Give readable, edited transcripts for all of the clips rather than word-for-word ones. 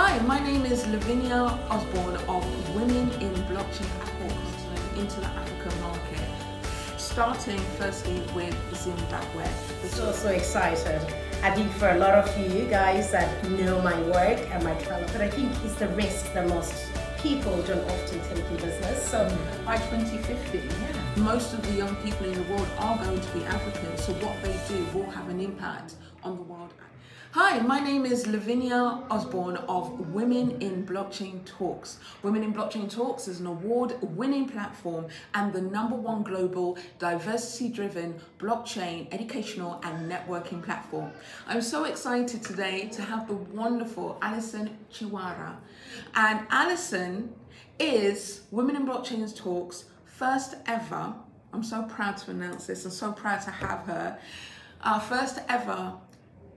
Hi, my name is Lavinia Osbourne of Women in Blockchain Talks into the African market, starting firstly with Zimbabwe. So excited. I think for a lot of you guys that know my work and my travel, but I think it's the risk that most people don't often take in business. So by 2050, most of the young people in the world are going to be African, so what they do will have an impact on the world. Hi, my name is Lavinia Osbourne of Women in Blockchain Talks. Women in Blockchain Talks is an award-winning platform and the #1 global diversity-driven blockchain educational and networking platform. I'm so excited today to have the wonderful Alison Chiwara. And Alison is Women in Blockchain Talks' first ever, I'm so proud to announce this, I'm so proud to have her, our first ever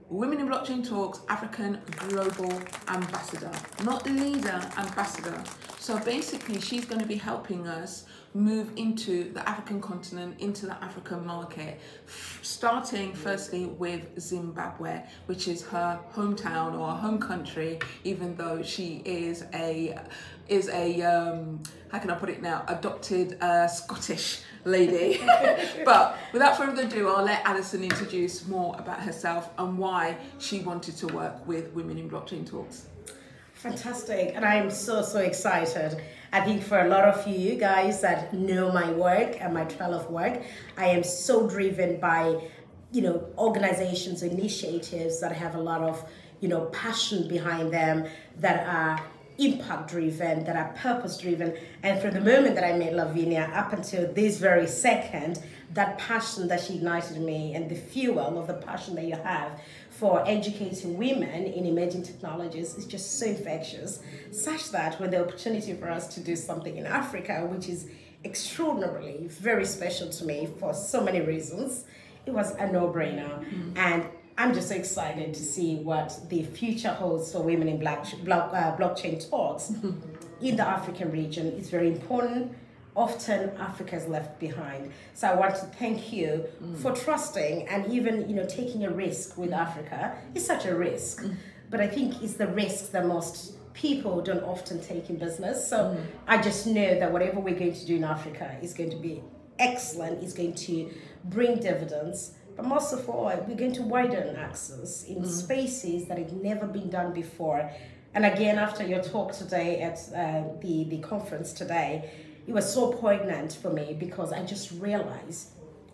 Women in Blockchain Talks African Global Ambassador, not leader, ambassador. So basically she's going to be helping us move into the African continent, into the African market, starting firstly with Zimbabwe, which is her hometown or home country, even though she is a how can I put it now, adopted Scottish lady. But without further ado, I'll let Alison introduce more about herself and why she wanted to work with Women in Blockchain Talks. Fantastic, and I'm so excited. I think for a lot of you guys that know my work and my trail of work, I am so driven by, organizations, initiatives that have a lot of, passion behind them, that are impact driven, that are purpose driven. And from the moment that I met Lavinia up until this very second, that passion that she ignited in me and the fuel of the passion that you have for educating women in emerging technologies is just so infectious, such that when the opportunity for us to do something in Africa, which is extraordinarily very special to me for so many reasons, it was a no-brainer. And I'm just so excited to see what the future holds for Women in Blockchain Talks in the African region. It's very important. Often Africa is left behind. So I want to thank you for trusting and even taking a risk with Africa. It's such a risk, but I think it's the risk that most people don't often take in business. So I just know that whatever we're going to do in Africa is going to be excellent. It's going to bring dividends. But most of all, we're going to widen access in spaces that have never been done before. And again, after your talk today at the conference today, it was so poignant for me because I just realized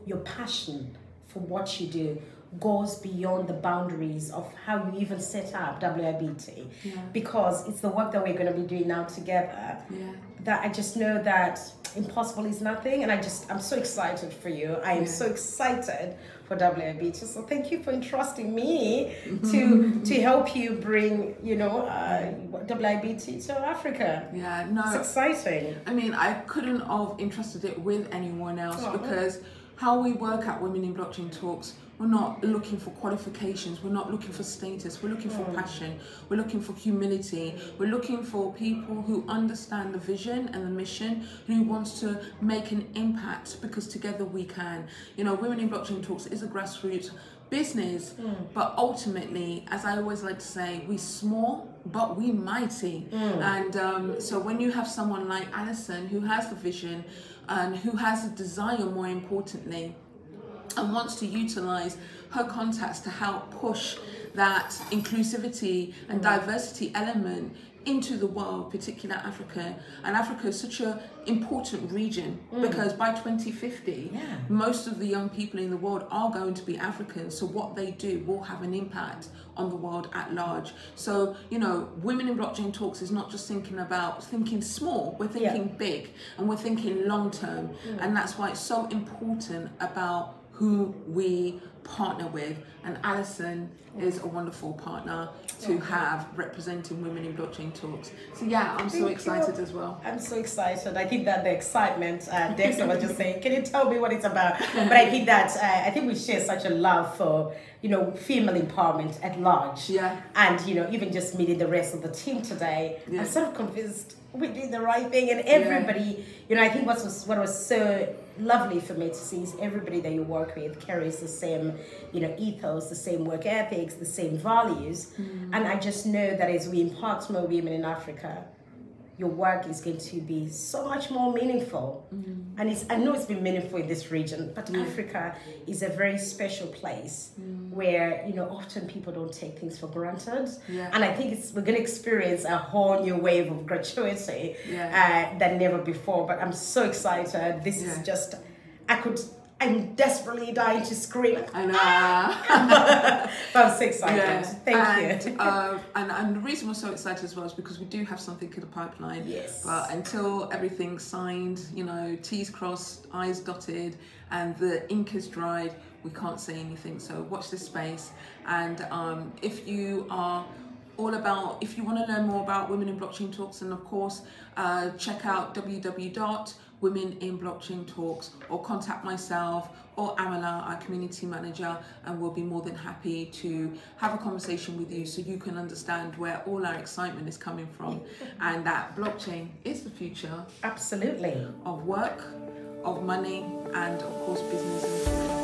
your passion for what you do goes beyond the boundaries of how you even set up WiBT. Because it's the work that we're going to be doing now together that I just know that impossible is nothing, and I'm so excited for you. I am so excited for WiBT. So thank you for entrusting me to help you bring WiBT to Africa. It's exciting. I mean, I couldn't have entrusted it with anyone else because how we work at Women in Blockchain Talks, we're not looking for qualifications, we're not looking for status, we're looking for passion, we're looking for humility, we're looking for people who understand the vision and the mission, who wants to make an impact, because together we can. Women in Blockchain Talks is a grassroots business, but ultimately, as I always like to say, we small but we mighty. And so when you have someone like Alison who has the vision and who has a desire, more importantly, and wants to utilize her contacts to help push that inclusivity and diversity element into the world, particularly Africa. And Africa is such an important region because by 2050, most of the young people in the world are going to be African. So what they do will have an impact on the world at large. So, Women in Blockchain Talks is not just thinking small, we're thinking big, and we're thinking long term. And that's why it's so important about who we partner with, and Alison is a wonderful partner to have representing Women in Blockchain Talks. So I'm so excited as well. I'm so excited. I think that the excitement, Dexter was just saying, can you tell me what it's about? But I think that I think we share such a love for female empowerment at large. And even just meeting the rest of the team today, I'm sort of convinced we did the right thing, and everybody, I think what was so lovely for me to see is everybody that you work with carries the same, ethos, the same work ethics, the same values. And I just know that as we impact more women in Africa, your work is going to be so much more meaningful. And I know it's been meaningful in this region, but Africa is a very special place where, often people don't take things for granted. And I think we're going to experience a whole new wave of gratuity than never before. But I'm so excited. This is just, I'm desperately dying to scream. I know. But I'm so excited. Thank you. And the reason we're so excited as well is because we do have something in the pipeline. Yes. But until everything's signed, T's crossed, I's dotted, and the ink is dried, we can't say anything. So watch this space. And if you want to learn more about Women in Blockchain Talks, and of course, check out www.Women in Blockchain Talks, or contact myself or Amala, our community manager, and we'll be more than happy to have a conversation with you so you can understand where all our excitement is coming from, and that blockchain is the future. Absolutely. Of work, of money, and of course business and